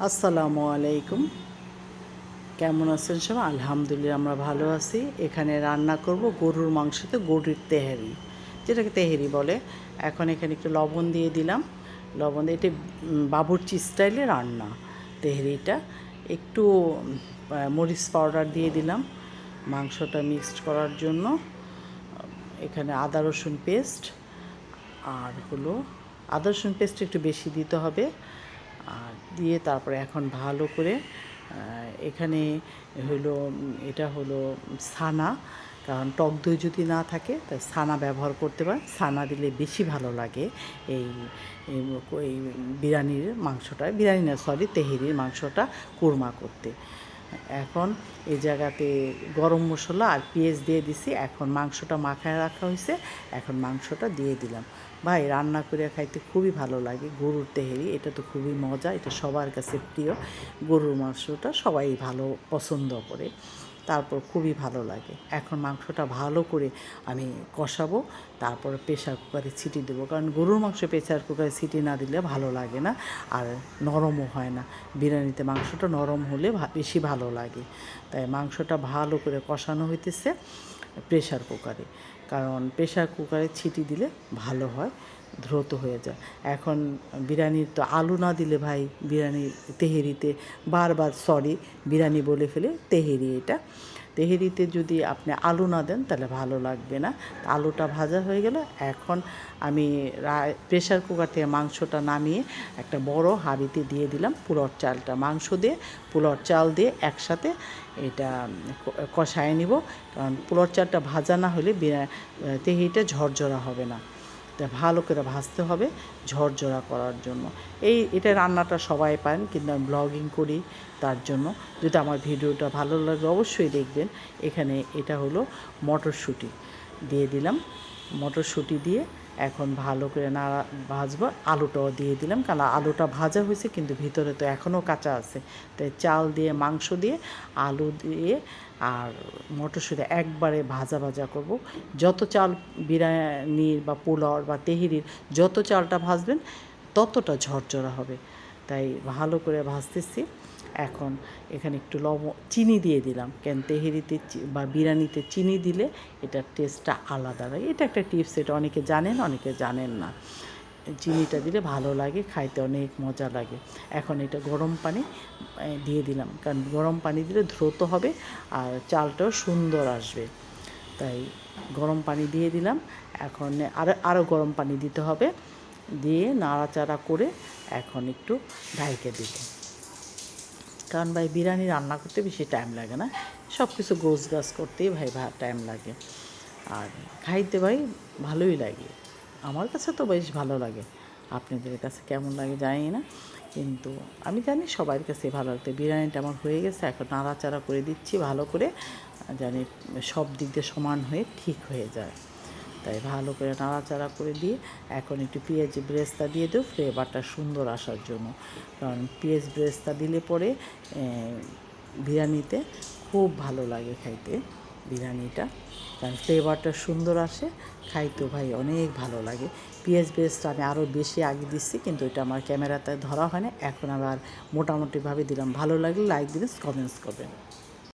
আসসালামু আলাইকুম। কেমন আছেন সবাই? আলহামদুলিল্লাহ আমরা ভালো আছি। এখানে রান্না করব গরুর মাংসতে গরুর তেহারি, যেটাকে তেহারি বলে। এখন এখানে একটু লবণ দিয়ে দিলাম। লবণ দিয়ে এটা বাবুর্চি স্টাইলে রান্না তেহারিটা। একটু মরিচ পাউডার দিয়ে দিলাম মাংসটা মিক্সড করার জন্য। এখানে আদা রসুন পেস্ট আর হলো আদা রসুন পেস্ট একটু বেশি দিতে হবে। আর দিয়ে তারপরে এখন ভালো করে এখানে এটা হলো ছানা, কারণ টক দই যদি না থাকে তাই ছানা ব্যবহার করতে পারেন। ছানা দিলে বেশি ভালো লাগে এই এই বিরিয়ানির মাংসটা, বিরিয়ানি না সরি তেহেরির মাংসটা কুরমা করতে। এখন এই জায়গাতে গরম মশলা আর পেঁয়াজ দিয়ে দিছি। এখন মাংসটা মাখায় রাখা হয়েছে, এখন মাংসটা দিয়ে দিলাম। ভাই রান্না করে খাইতে খুবই ভালো লাগে গরুর তেহেরি, এটা তো খুবই মজা, এটা সবার কাছে প্রিয়। গরুর মাংসটা সবাই ভালো পছন্দ করে, তারপর খুবই ভালো লাগে। এখন মাংসটা ভালো করে আমি কষাবো, তারপর প্রেশার কুকারে সিটি দেবো, কারণ গরুর মাংস প্রেশার কুকারে সিটি না দিলে ভালো লাগে না, আর নরমও হয় না। বিরিয়ানিতে মাংসটা নরম হলে বেশি ভালো লাগে। তাই মাংসটা ভালো করে কষানো হইতেছে প্রেশার কুকারে, কারণ প্রেশার কুকারে সিটি দিলে ভালো হয়, দ্রুত হয়ে যায়। এখন বিরিয়ানির তো আলু না দিলে ভাই বিরিয়ানি তেহেরিতে বিরিয়ানি বলে ফেলে, তেহেরি এটা। তেহেরিতে যদি আপনি আলু না দেন তাহলে ভালো লাগবে না। আলুটা ভাজা হয়ে গেলে এখন আমি প্রেশার কুকার থেকে মাংসটা নামিয়ে একটা বড় হাঁড়িতে দিয়ে দিলাম পোলাওর চালটা। মাংস দিয়ে পোলাওর চাল দিয়ে একসাথে এটা কষায় নিব, কারণ পোলাওর চালটা ভাজা না হলে তেহেরিটা ঝরঝরা হবে না। তা ভালো করে ভাজতে হবে ঝরঝরা করার জন্য। এটা রান্নাটা সবাই পারেন, কিন্তু আমি ব্লগিং করি তার জন্য। যদি আমার ভিডিওটা ভালো লাগে অবশ্যই দেখবেন। এখানে এটা হলো মটরশুঁটি দিয়ে দিলাম। মটরশুঁটি দিয়ে এখন ভালো করে ভাজবো। আলুটাও দিয়ে দিলাম, কারণ আলুটা ভাজা হয়েছে কিন্তু ভিতরে তো এখনও কাঁচা আছে। তাই চাল দিয়ে মাংস দিয়ে আলু দিয়ে আর মটরশুঁটি একবারে ভাজা ভাজা করব। যত চাল বিরিয়ানির বা পোলাওর বা তেহেরির যত চালটা ভাজবেন ততটা ঝরঝরা হবে, তাই ভালো করে ভাজতেছি। এখন এখানে একটু চিনি দিয়ে দিলাম, কেন তেহেরিতে বা বিরিয়ানিতে চিনি দিলে এটার টেস্টটা আলাদা লাগে। এটা একটা টিপস, এটা অনেকে জানেন অনেকে জানেন না। চিনিটা দিলে ভালো লাগে, খাইতে অনেক মজা লাগে। এখন এটা গরম পানি দিয়ে দিলাম, কারণ গরম পানি দিলে দ্রুত হবে আর চালটাও সুন্দর আসবে। তাই গরম পানি দিয়ে দিলাম। এখন আরও গরম পানি দিতে হবে, দিয়ে নাড়াচাড়া করে এখন একটু ঢাইকে দিতে, কারণ ভাই বিরিয়ানি রান্না করতে বেশি টাইম লাগে না, সব কিছু গোছগাছ করতেই ভাই টাইম লাগে। আর খাইতে ভাই ভালোই লাগে, আমার কাছে তো বেশ ভালো লাগে। আপনাদের কাছে কেমন লাগে জানি না, কিন্তু আমি জানি সবার কাছে ভালো লাগতো। বিরিয়ানিটা আমার হয়ে গেছে, এখন নাড়াচাড়া করে দিচ্ছি ভালো করে, জানি সব দিক দিয়ে সমান হয়ে ঠিক হয়ে যায়। তাই ভালো করে নাড়াচাড়া করে দিয়ে এখন একটু পেঁয়াজ ব্রেস্তা দিয়ে দেবো ফ্লেভারটা সুন্দর আসার জন্য, কারণ পেঁয়াজ ব্রেস্তা দিলে পরে বিরিয়ানিতে খুব ভালো লাগে খাইতে বিরিয়ানিটা, কারণ ফ্লেভারটা সুন্দর আসে, খাইতেও ভাই অনেক ভালো লাগে। পেঁয়াজ ব্রেস্তা আমি আরও বেশি আগে দিচ্ছি, কিন্তু এটা আমার ক্যামেরাতে ধরা হয় না। এখন আবার মোটামুটিভাবে দিলাম। ভালো লাগলে লাইক দিবেন, কমেন্টস করবেন।